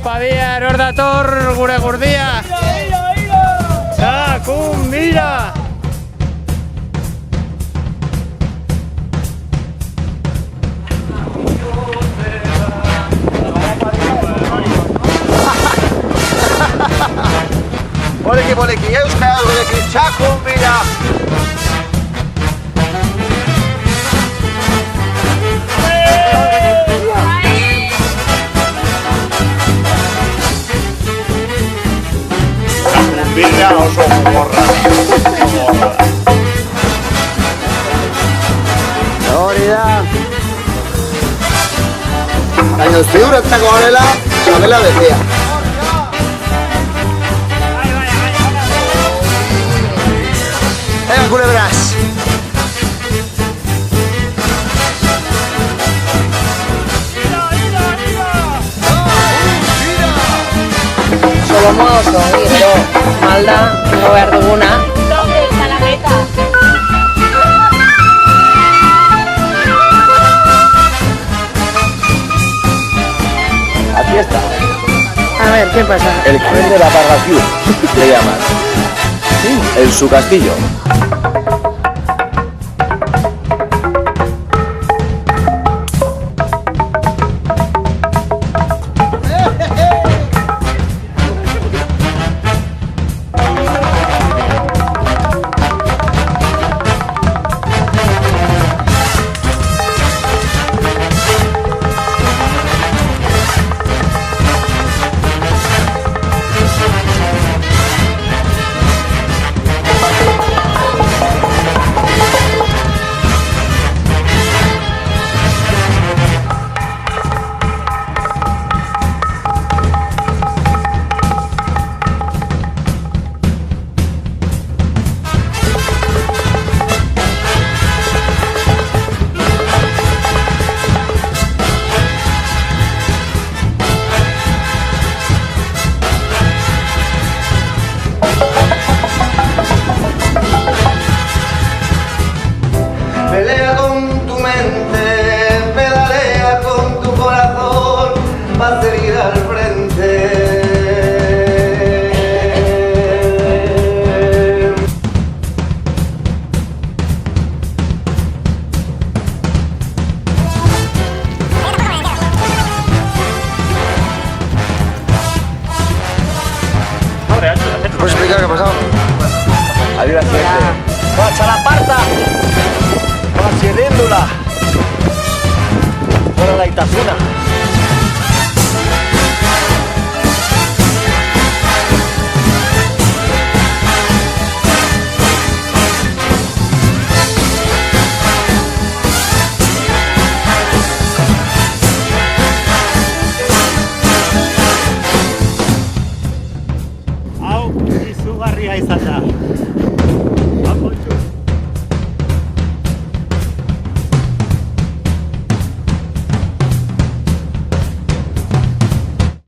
Padia, eror dator gure gurdia. Kumbira! Poliki, euskal gurekin, txakumbira! Txakumbira oso gogorra. Hori da! Baina ziuratzako honela, txabela betea. Venga, culebras. Solo mozo, gero, malda, no behar duguna. Aquí está. A ver, ¿qué pasa? El tren de la Parraciú, le llaman. En su castillo. Pelea con tu mente, pedalea con tu corazón, vas a seguir al frente. ¿Puedes explicar qué ha pasado? Había un accidente. ¡Guacha la parta! ¡Siréndula! ¡Fuera la Itasuna!